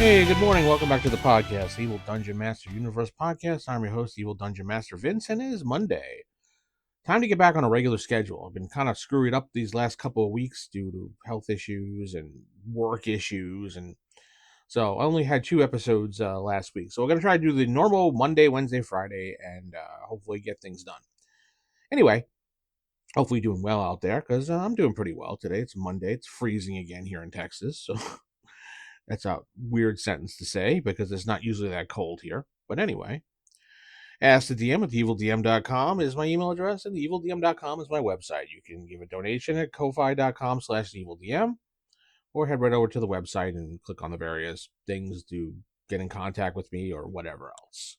Hey, good morning. Welcome back to the podcast, Evil Dungeon Master Universe Podcast. I'm your host, Evil Dungeon Master Vince, and it is Monday. Time to get back on a regular schedule. I've been kind of screwed up these last couple of weeks due to health issues and work issues, and so I only had 2 episodes last week. So we're going to try to do the normal Monday, Wednesday, Friday, and hopefully get things done. Anyway, hopefully doing well out there, because I'm doing pretty well today. It's Monday. It's freezing again here in Texas, so... That's a weird sentence to say because it's not usually that cold here. But anyway, Ask the DM at theevildm.com is my email address, and theevildm.com is my website. You can give a donation at ko-fi.com/theevildm, or head right over to the website and click on the various things to get in contact with me or whatever else.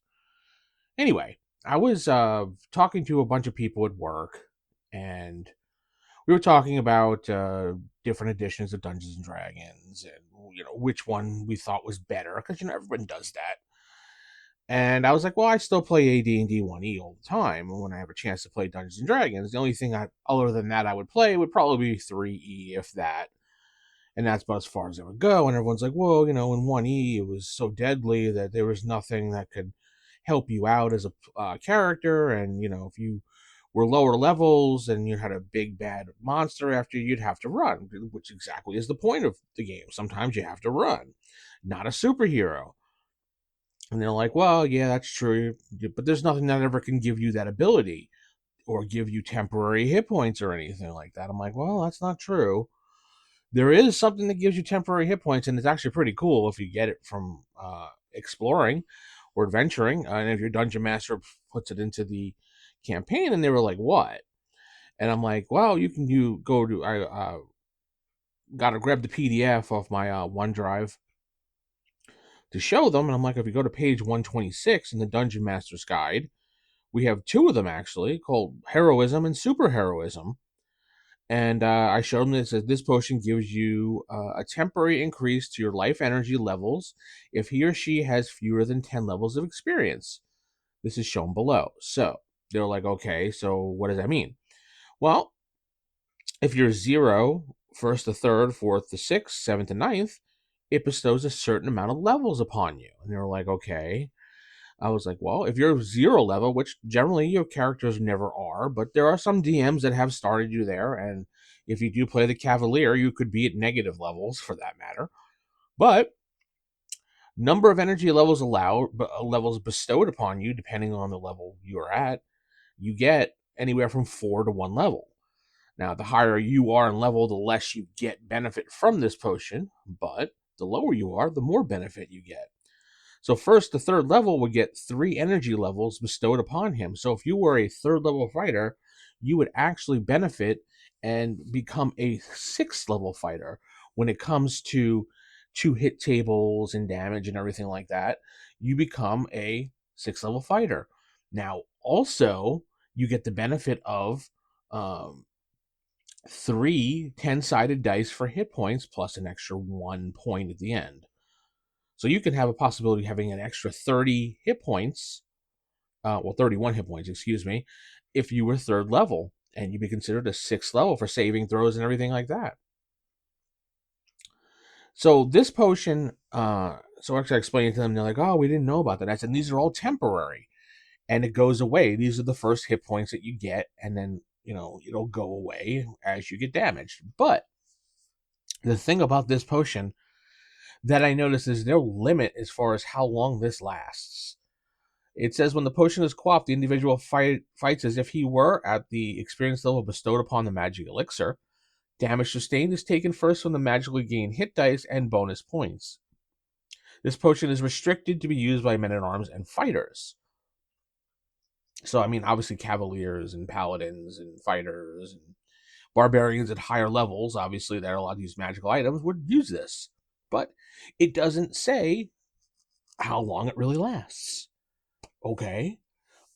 Anyway, I was talking to a bunch of people at work, and we were talking about different editions of Dungeons and Dragons, and which one we thought was better, because everyone does that. And I was like, well, I still play AD&D 1E all the time, and when I have a chance to play Dungeons and Dragons, the only thing other than that I would play would probably be 3E, if that, and that's about as far as it would go. And everyone's like, well, in 1E it was so deadly that there was nothing that could help you out as a character, and if you were lower levels and you had a big bad monster after you'd have to run, which exactly is the point of the game. Sometimes you have to run, not a superhero. And they're like, well, yeah, that's true, but there's nothing that ever can give you that ability or give you temporary hit points or anything like that. I'm like, well, that's not true. There is something that gives you temporary hit points, and it's actually pretty cool if you get it from exploring or adventuring, and if your dungeon master puts it into the campaign. And they were like, what? And I'm like, well, you can I gotta grab the PDF off my OneDrive to show them. And I'm like, if you go to page 126 in the Dungeon Master's Guide, we have 2 of them actually, called Heroism and Super-Heroism. And I showed them that it says this potion gives you a temporary increase to your life energy levels if he or she has fewer than 10 levels of experience. This is shown below. So they're like, okay, so what does that mean? Well, if you're 0, 1st to 3rd, 4th to 6th, 7th to 9th, it bestows a certain amount of levels upon you. And they were like, okay. I was like, well, if you're 0 level, which generally your characters never are, but there are some DMs that have started you there, and if you do play the Cavalier, you could be at negative levels for that matter. But number of energy levels levels bestowed upon you, depending on the level you're at, you get anywhere from 4 to 1 level. Now, the higher you are in level, the less you get benefit from this potion, but the lower you are, the more benefit you get. So 1st to 3rd level would get 3 energy levels bestowed upon him. So if you were a 3rd level fighter, you would actually benefit and become a 6th level fighter when it comes to 2 hit tables and damage and everything like that. You become a 6th level fighter. Now, also, you get the benefit of 3 10-sided dice for hit points plus an extra 1 point at the end. So you can have a possibility of having an extra 30 hit points, 31 hit points, excuse me, if you were 3rd level, and you'd be considered a 6th level for saving throws and everything like that. So this potion, so actually I explained it to them, they're like, oh, we didn't know about that. I said, these are all temporary, and it goes away. These are the first hit points that you get, and then, it'll go away as you get damaged. But the thing about this potion that I noticed is no limit as far as how long this lasts. It says when the potion is quaffed, the individual fights as if he were at the experience level bestowed upon the magic elixir. Damage sustained is taken first from the magically gained hit dice and bonus points. This potion is restricted to be used by men-at-arms and fighters. So, obviously cavaliers and paladins and fighters and barbarians at higher levels, obviously, that are allowed to use magical items, would use this. But it doesn't say how long it really lasts. Okay.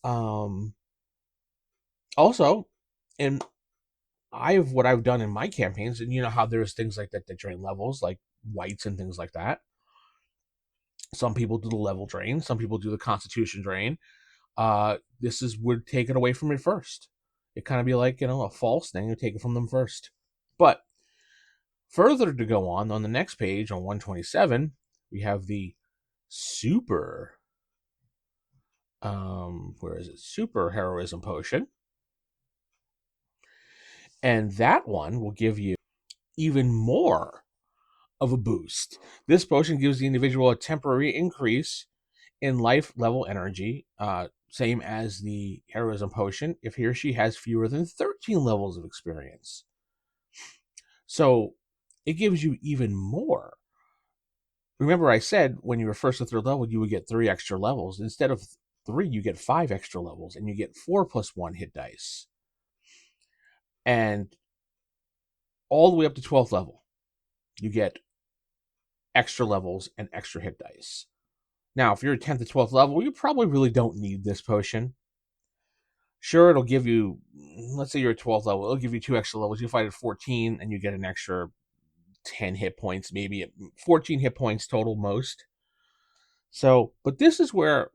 Also, and what I've done in my campaigns, and how there's things like that drain levels, like whites and things like that. Some people do the level drain, some people do the constitution drain. This would take it away from it first. It kind of be like, a false thing, and take it from them first. But further to go on the next page, on 127, We have the super, where is it? Super Heroism Potion. And that one will give you even more of a boost. This potion gives the individual a temporary increase in life level energy, same as the Heroism Potion, if he or she has fewer than 13 levels of experience. So it gives you even more. Remember, I said when you were first to third level, you would get 3 extra levels. Instead of 3, you get 5 extra levels, and you get 4+1 hit dice. And all the way up to 12th level, you get extra levels and extra hit dice. Now, if you're at 10th to 12th level, you probably really don't need this potion. Sure, it'll give you, let's say you're at 12th level, it'll give you 2 extra levels. You fight at 14, and you get an extra 10 hit points, maybe 14 hit points total most. So, but this is where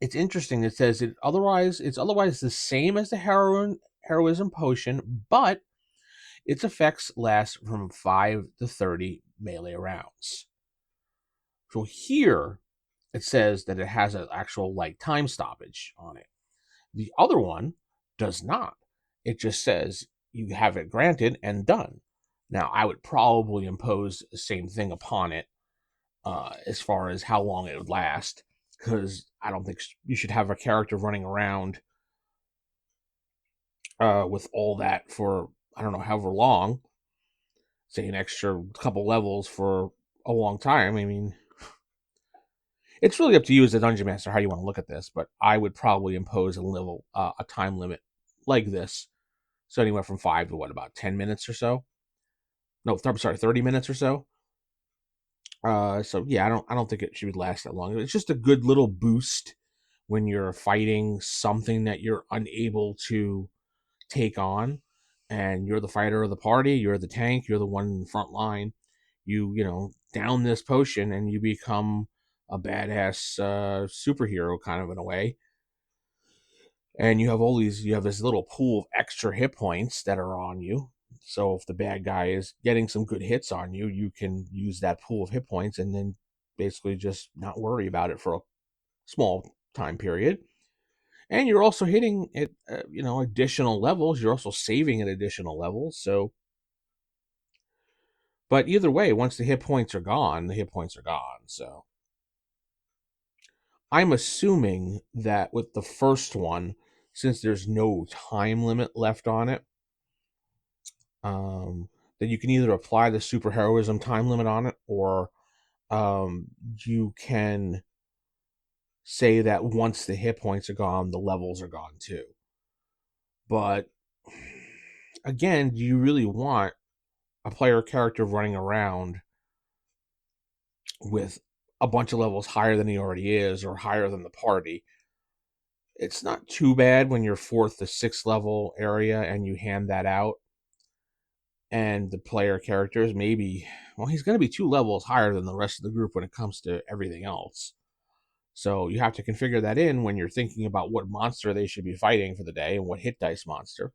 it's interesting. It says it's otherwise the same as the heroism potion, but its effects last from 5 to 30 melee rounds. So here it says that it has an actual like time stoppage on it. The other one does not. It just says you have it granted and done. Now, I would probably impose the same thing upon it as far as how long it would last, because I don't think you should have a character running around with all that for, I don't know, however long, say an extra couple levels for a long time. I mean, it's really up to you as a dungeon master how you want to look at this, but I would probably impose a time limit like this. So anywhere from 5 to about 10 minutes or so. No, I'm sorry, 30 minutes or so. So yeah, I don't think it should last that long. It's just a good little boost when you're fighting something that you're unable to take on, and you're the fighter of the party, you're the tank, you're the one in the front line. You down this potion and you become a badass superhero kind of in a way. And you have this little pool of extra hit points that are on you. So if the bad guy is getting some good hits on you, you can use that pool of hit points and then basically just not worry about it for a small time period. And you're also hitting at additional levels. You're also saving at additional levels. So, but either way, once the hit points are gone, the hit points are gone. So I'm assuming that with the first one, since there's no time limit left on it, that you can either apply the super-heroism time limit on it, or you can say that once the hit points are gone, the levels are gone too. But again, do you really want a player character running around with a bunch of levels higher than he already is, or higher than the party? It's not too bad when you're 4th to 6th level area and you hand that out, and the player characters maybe, well, he's going to be 2 levels higher than the rest of the group when it comes to everything else. So you have to configure that in when you're thinking about what monster they should be fighting for the day and what hit dice monster.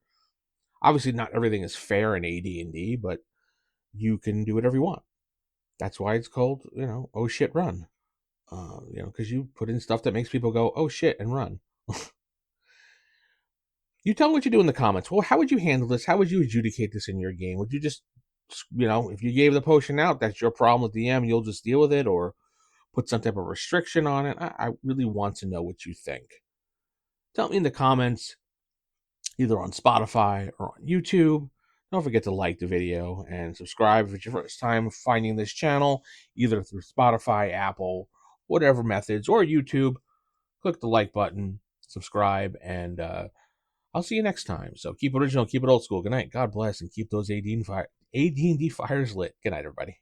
Obviously, not everything is fair in AD&D, but you can do whatever you want. That's why it's called, oh shit, run. Because you put in stuff that makes people go, oh shit, and run. You tell me what you do in the comments. Well, how would you handle this? How would you adjudicate this in your game? Would you just, if you gave the potion out, that's your problem with DM, you'll just deal with it, or put some type of restriction on it? I really want to know what you think. Tell me in the comments, either on Spotify or on YouTube. Don't forget to like the video and subscribe if it's your first time finding this channel, either through Spotify, Apple, whatever methods, or YouTube. Click the like button, subscribe, and I'll see you next time. So keep it original, keep it old school. Good night. God bless, and keep those AD&D fires lit. Good night, everybody.